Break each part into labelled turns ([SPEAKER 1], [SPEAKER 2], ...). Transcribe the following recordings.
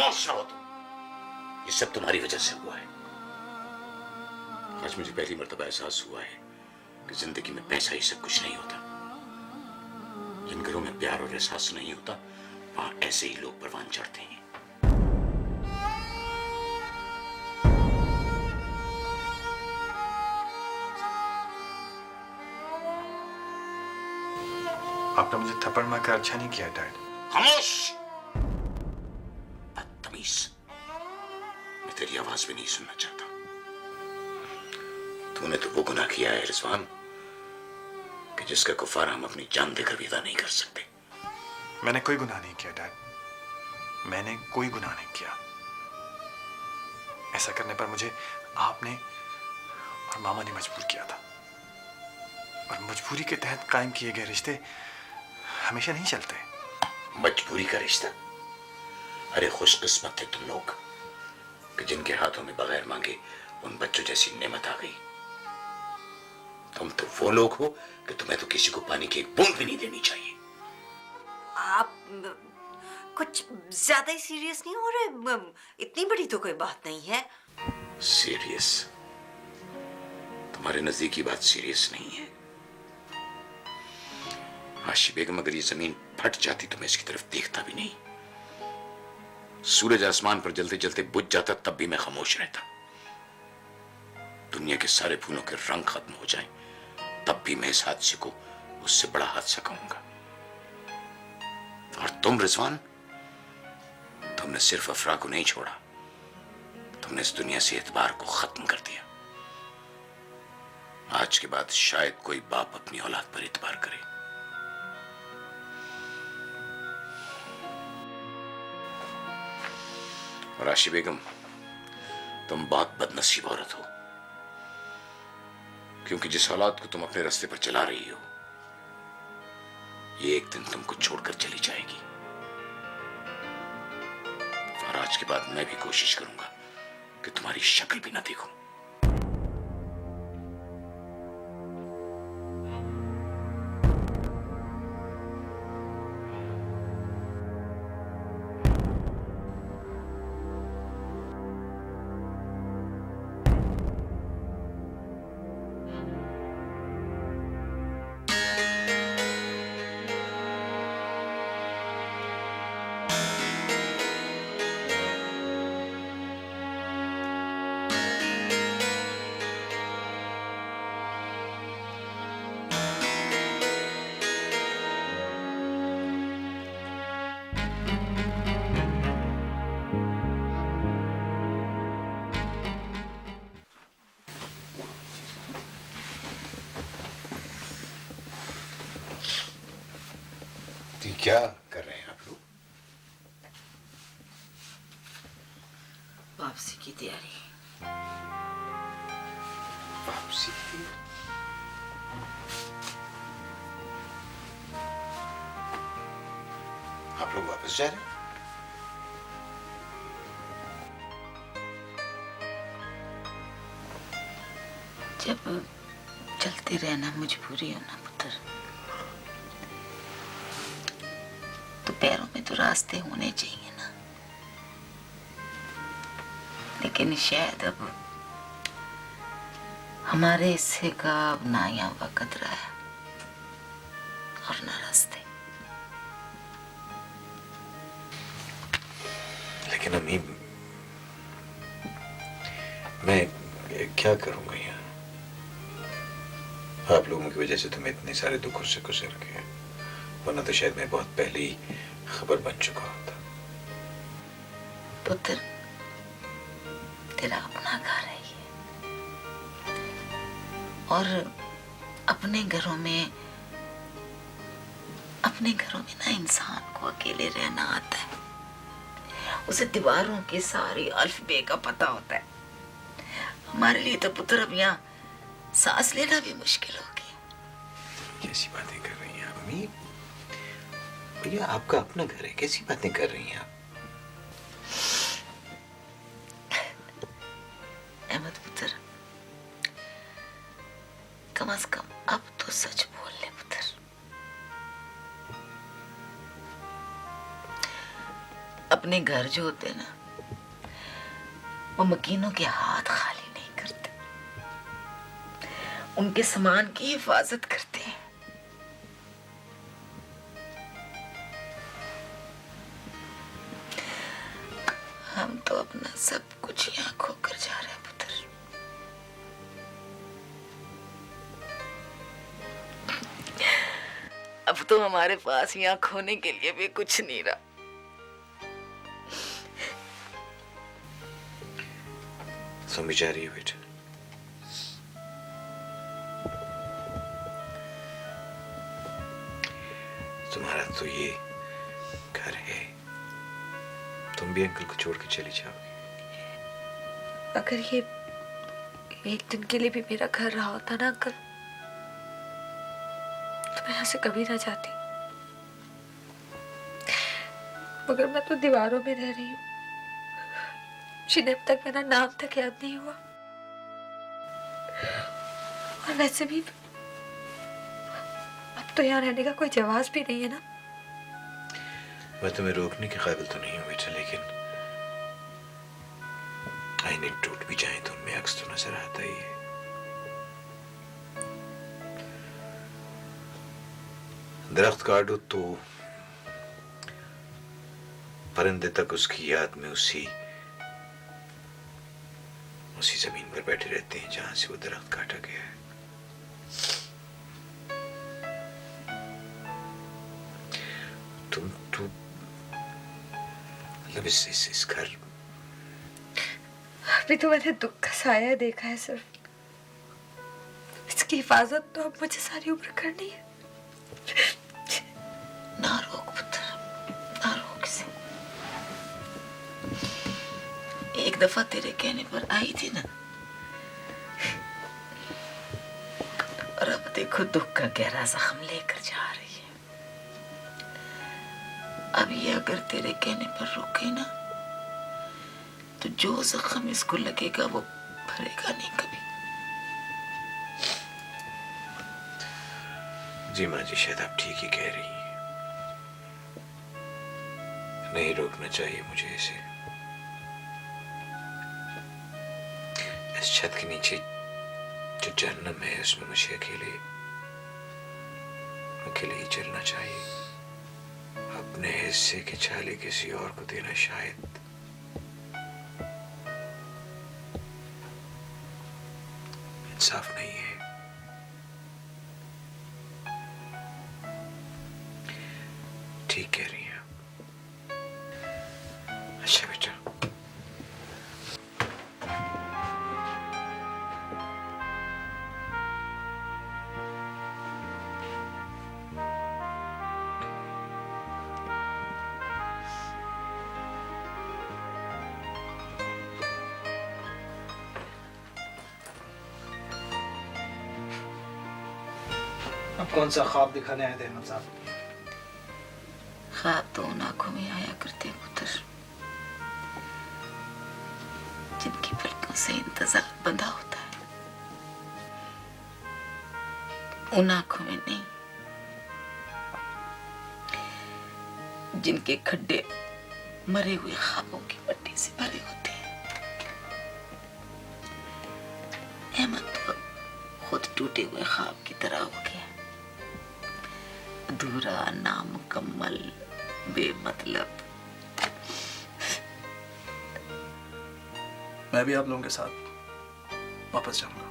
[SPEAKER 1] खामोश रहो तुम। ये सब तुम्हारी वजह से हुआ है। आज मुझे पहली मर्तबा एहसास हुआ है कि जिंदगी में पैसा ही सब कुछ नहीं होता। जिन घरों में प्यार और एहसास नहीं होता, वहां ऐसे ही लोग परवान चढ़ते हैं।
[SPEAKER 2] आपने मुझे थप्पड़ मारकर अच्छा नहीं किया डैड।
[SPEAKER 1] खामोश, बदतमीज। मैं तेरी आवाज भी नहीं सुनना चाहता। तूने तो वो गुनाह किया है रिजवान कि जिसका कुफारा हम अपनी जान देकर भी अदा नहीं कर सकते।
[SPEAKER 2] मैंने कोई गुनाह नहीं किया डैड, मैंने कोई गुनाह नहीं किया। ऐसा करने पर मुझे आपने और मामा ने मजबूर किया था, और मजबूरी के तहत कायम किए गए रिश्ते हमेशा नहीं चलते।
[SPEAKER 1] मजबूरी का रिश्ता? अरे खुशकिस्मत थे तुम लोग कि जिनके हाथों में बगैर मांगे उन बच्चों जैसी नेमत आ गई। तुम तो वो लोग हो कि तुम्हें तो किसी को पानी की एक बूंद भी नहीं देनी चाहिए।
[SPEAKER 3] आप कुछ ज्यादा ही सीरियस नहीं हो रहे? इतनी बड़ी तो कोई बात नहीं है।
[SPEAKER 1] सीरियस? तुम्हारे नजदीक की बात सीरियस नहीं है। आशी बेगम, अगर ये जमीन फट जाती तो मैं इसकी तरफ देखता भी नहीं। सूरज आसमान पर जलते जलते बुझ जाता तब भी मैं खामोश रहता। दुनिया के सारे फूलों के रंग खत्म हो जाएं तब भी मैं इस हादसे को उससे बड़ा हादसा कहूंगा। और तुम रिजवान, तुमने सिर्फ अफरा को नहीं छोड़ा, तुमने इस दुनिया से एतबार को खत्म कर दिया। आज के बाद शायद कोई बाप अपनी औलाद पर एतबार करे। और आशी बेगम, तुम बहुत बदनसीब औरत हो, क्योंकि जिस औलाद को तुम अपने रास्ते पर चला रही हो, ये एक दिन तुमको छोड़कर चली जाएगी। और आज के बाद मैं भी कोशिश करूंगा कि तुम्हारी शक्ल भी ना देखूं। क्या कर रहे हैं आप लोग?
[SPEAKER 3] वापसी की तैयारी।
[SPEAKER 1] वापसी की? आप लोग वापस जा रहे हैं?
[SPEAKER 3] जब चलते रहना मजबूरी हो ना पुत्र, तो पैरों में तो रास्ते होने चाहिए ना। लेकिन शायद अब हमारे हिस्से का अब ना यहाँ वक्त रहा है और ना रास्ते।
[SPEAKER 1] लेकिन अम्मी, मैं क्या करूंगा यहाँ? आप लोगों की वजह से तो मैं इतने सारे दुखों से गुजर गया, वरना तो शायद मैं बहुत पहले ही खबर बन चुका होता।
[SPEAKER 3] पुत्र, तेरा अपना घर है ये, और अपने घरों में ना इंसान को अकेले रहना आता है। उसे दीवारों की सारी अल्फबे का पता होता है। हमारे लिए तो पुत्र अब यहाँ सांस लेना भी मुश्किल हो गया।
[SPEAKER 1] कैसी बातें कर रही हैं अम्मी? भैया, आपका अपना घर है, कैसी बातें कर रही हैं आप?
[SPEAKER 3] अहमद पुत्र, कम से कम अब तो सच बोल ले पुत्र। अपने घर जो होते हैं ना, वो मकीनों के हाथ खाली नहीं करते, उनके सामान की हिफाजत करते हैं। हम तो अपना सब कुछ यहाँ खोकर जा रहे हैं पुत्र। अब तो हमारे पास यहाँ खोने के लिए भी कुछ नहीं रहा।
[SPEAKER 1] समझ जा रही है बेटा? तुम्हारा तो ये घर है, तुम भी अंकल को छोड़ के चली जाओगी।
[SPEAKER 4] अगर ये एक दिन के लिए भी मेरा घर रहा होता ना अंकल, तो मैं यहाँ से कभी ना जाती। मगर मैं तो दीवारों में रह रही हूँ, जिन्हें अब तक मेरा नाम तक याद नहीं हुआ। और वैसे भी अब तो यहाँ रहने का कोई जवाब भी नहीं है ना।
[SPEAKER 1] मैं तुम्हें रोकने के काबिल तो नहीं हूँ बेटा, लेकिन आईने टूट भी जाए तो उनमें अक्स तो नजर आता ही है। दरख्त काटो तो परिंदे तक उसकी याद में उसी जमीन पर बैठे रहते हैं जहां से वो दरख्त काटा गया है। तुम तो मतलब इस घर,
[SPEAKER 4] अभी तो मैंने दुख का साया देखा है सिर्फ। इसकी हिफाजत तो अब मुझे सारी उम्र करनी है।
[SPEAKER 3] ना रोक पुत्र, ना रोक इसे। एक दफा तेरे कहने पर आई थी ना, और अब देखो दुख का गहरा जख्म लेकर जा रही है। अब ये अगर तेरे कहने पर रुक गई ना, तो जो जख्म इसको लगेगा वो भरेगा नहीं कभी।
[SPEAKER 1] जी माँ जी, शायद आप ठीक ही कह रही हैं। नहीं रोकना चाहिए मुझे इसे। इस छत के नीचे जो जहन्नम है उसमें मुझे अकेले ही चलना चाहिए। अपने हिस्से के छाले किसी और को देना शायद इंसाफ नहीं है। ठीक कह रही हैं। अच्छा बेटा,
[SPEAKER 5] अब कौन सा ख्वाब दिखाने आए थे अहमद साहब?
[SPEAKER 3] ख्वाब तो उन आंखों में आया करते पुत्र, जिनकी पलकों से इंतजार बंधा होता है। उन आंखों में नहीं, जिनके खड्डे मरे हुए ख्वाबों की मट्टी से भरे होते हैं। अहमद तो खुद टूटे हुए ख्वाब की तरह हो गया, अधूरा, नामुकम्मल, बेमतलब।
[SPEAKER 5] मैं भी आप लोगों के साथ वापस जाऊंगा।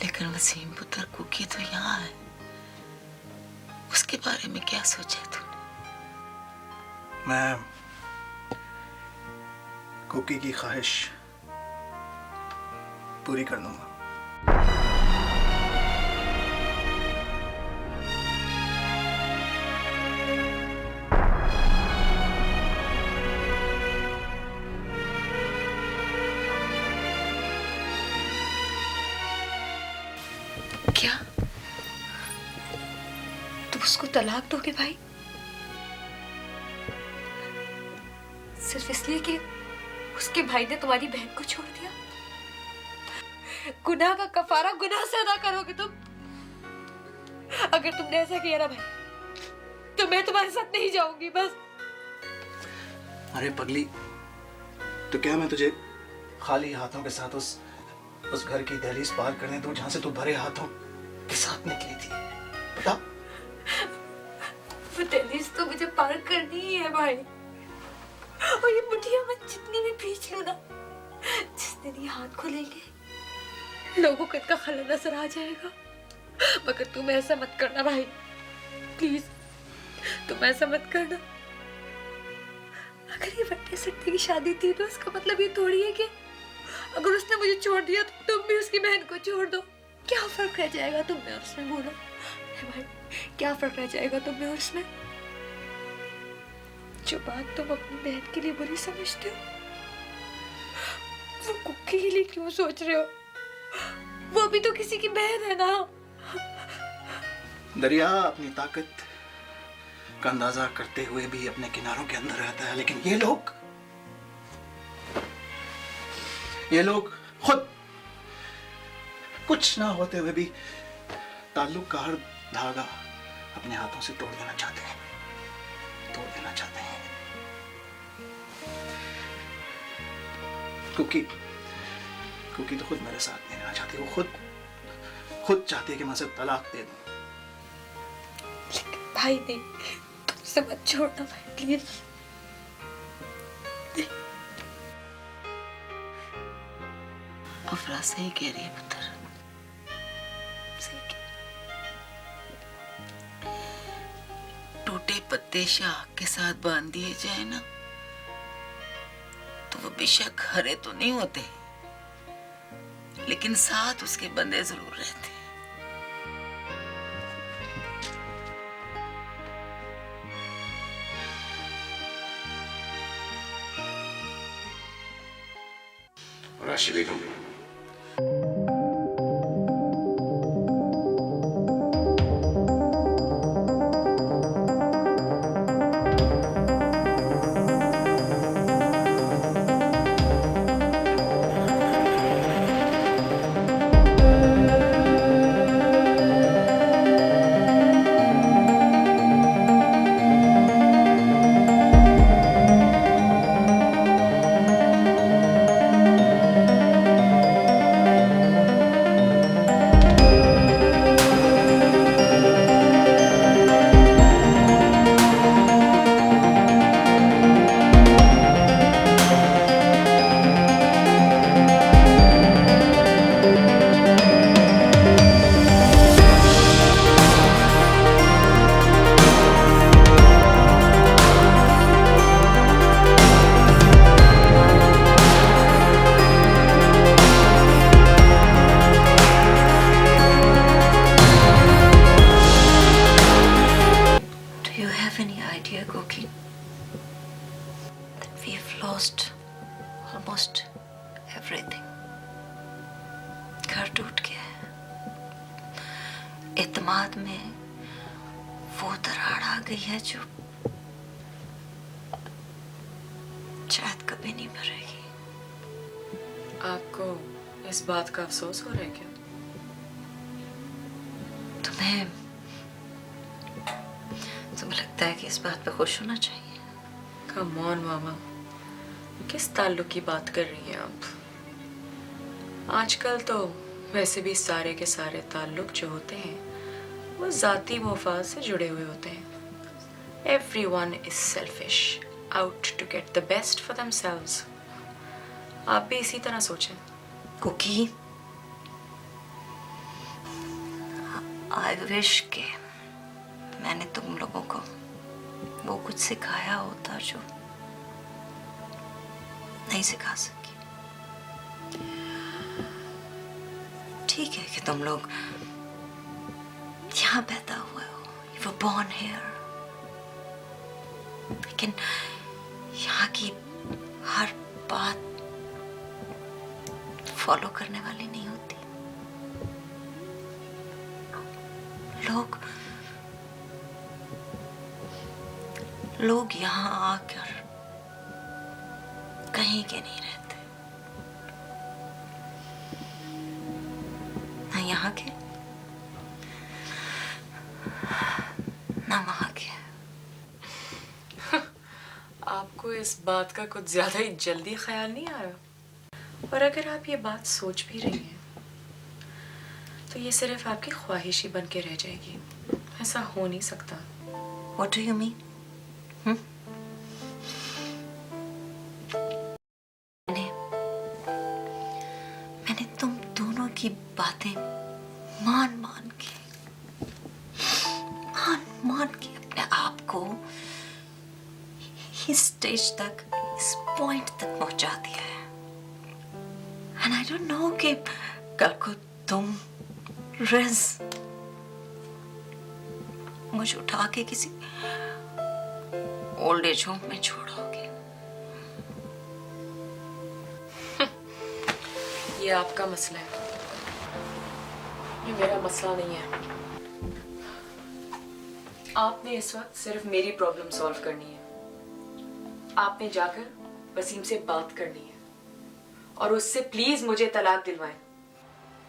[SPEAKER 3] लेकिन वसीम पुत्र, कुकी तो यहाँ है, उसके बारे में क्या सोचा तूने?
[SPEAKER 5] मैं कुकी की ख्वाहिश पूरी कर लूंगा।
[SPEAKER 4] क्या तुम उसको तलाक दोगे भाई? सिर्फ इसलिए कि उसके भाई ने तुम्हारी बहन को छोड़ दिया? गुनाह का कफारा गुनाह से अदा करोगे तुम? अगर तुमने ऐसा किया ना भाई, तो मैं तुम्हारे साथ नहीं जाऊंगी। बस
[SPEAKER 5] अरे पगली, तो क्या मैं तुझे खाली हाथों के साथ उस घर की दहलीज पार करने दूं जहां से तू भरे हाथों के साथ निकली थी? बता।
[SPEAKER 4] वो दहलीज तो मुझे पार करनी ही है भाई। और ये मुठिया मैं जितनी भी खींच लूं ना, जिस दिन ये हाथ खोलेंगे लोगों को इनका खला नजर आ जाएगा। मगर तुम ऐसा मत करना भाई, प्लीज तुम ऐसा मत करना। अगर ये बट्टे सट्टे की शादी थी तो इसका मतलब ये थोड़ी है कि अगर उसने मुझे छोड़ दिया तो तुम भी उसकी बहन को छोड़ दो। क्या फर्क रह जाएगा तुम में और उसमें? बोलो भाई, क्या फर्क रह जाएगा तुम में और उसमें? जो बात तुम अपनी बहन के लिए बुरी समझते हो, वो कुकी के लिए क्यों सोच रहे हो? वो भी तो किसी की बहन है ना।
[SPEAKER 5] दरिया अपनी ताकत का अंदाजा करते हुए भी अपने किनारों के अंदर रहता है, लेकिन ये लोग खुद कुछ ना होते हुए भी ताल्लुक का हर धागा अपने हाथों से तोड़ देना चाहते हैं। कुकी तो खुद मेरे साथ नहीं रहना चाहती। वो खुद चाहती है कि मैं उसे तलाक दे दूं।
[SPEAKER 4] भाई नहीं, तुमसे मत छोड़ना भाई, प्लीज।
[SPEAKER 3] अफरा सही कह रही है पुत्र, सही कह। टूटे पत्ते शाह के साथ बांध दिए जाए ना तो वो बेशक हरे तो नहीं होते, लेकिन साथ उसके बंधे जरूर रहते।
[SPEAKER 1] राशि बेगम,
[SPEAKER 3] almost everything. घर टूट गया है, एतमाद में वो दरार आ गई है जो शायद कभी नहीं भरेगी।
[SPEAKER 4] आपको इस बात का अफसोस हो रहा है क्या?
[SPEAKER 3] तुम्हें लगता है कि इस बात पे खुश होना चाहिए?
[SPEAKER 4] कम ऑन मामा, किस ताल्लुक की बात कर रही हैं आप? आजकल तो वैसे भी सारे के सारे ताल्लुक जो होते हैं वो ज़ाती मफाद से जुड़े हुए होते हैं। Everyone is selfish, out to get the best for themselves. आप भी इसी तरह सोचें।
[SPEAKER 3] कुकी, I wish के मैंने तुम लोगों को वो कुछ सिखाया होता जो नहीं सिखा सकी। ठीक है कि तुम लोग यहाँ पैदा हुए हो, you were born here, लेकिन यहाँ की हर बात फॉलो करने वाली नहीं होती। लोग यहाँ आकर कहीं के नहीं रहते, ना यहाँ के ना वहाँ के।
[SPEAKER 6] आपको इस बात का कुछ ज्यादा ही जल्दी ख्याल नहीं आ रहा? और अगर आप ये बात सोच भी रही हैं तो ये सिर्फ आपकी ख्वाहिश ही बन के रह जाएगी। ऐसा हो नहीं सकता।
[SPEAKER 3] What do you mean? मैंने तुम दोनों की बातें मान मान के अपने आप को इस स्टेज तक, इस पॉइंट तक पहुंचा दिया है। एंड आई डोंट नो कि कल को तुम रेज मुझे उठा के किसी ओल्ड एज होम में छोड़ोगे।
[SPEAKER 6] ये आपका मसला है, ये मेरा मसला नहीं है। आपने इस वक्त सिर्फ मेरी प्रॉब्लम सॉल्व करनी है। आपने जाकर वसीम से बात करनी है और उससे प्लीज मुझे तलाक दिलवाएं।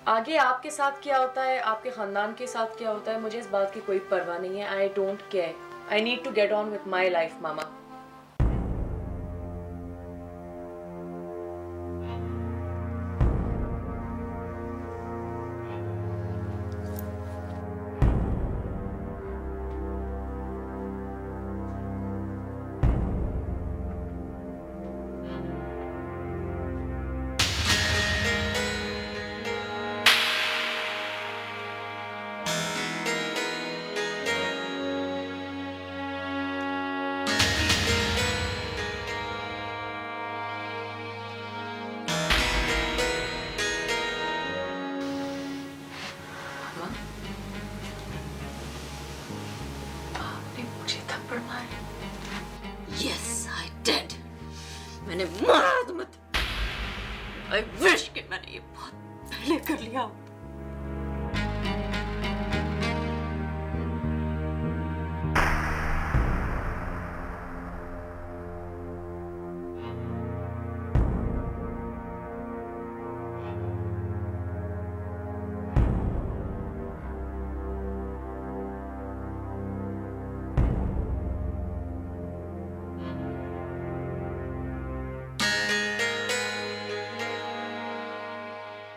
[SPEAKER 6] आगे आपके साथ क्या होता है, आपके खानदान के साथ क्या होता है, मुझे इस बात की कोई परवाह नहीं है। I don't care. I need to get on with my life mama.
[SPEAKER 3] Yes, I did. मैंने मारा तुम्हें। I wish कि मैंने ये बहुत पहले कर लिया होता।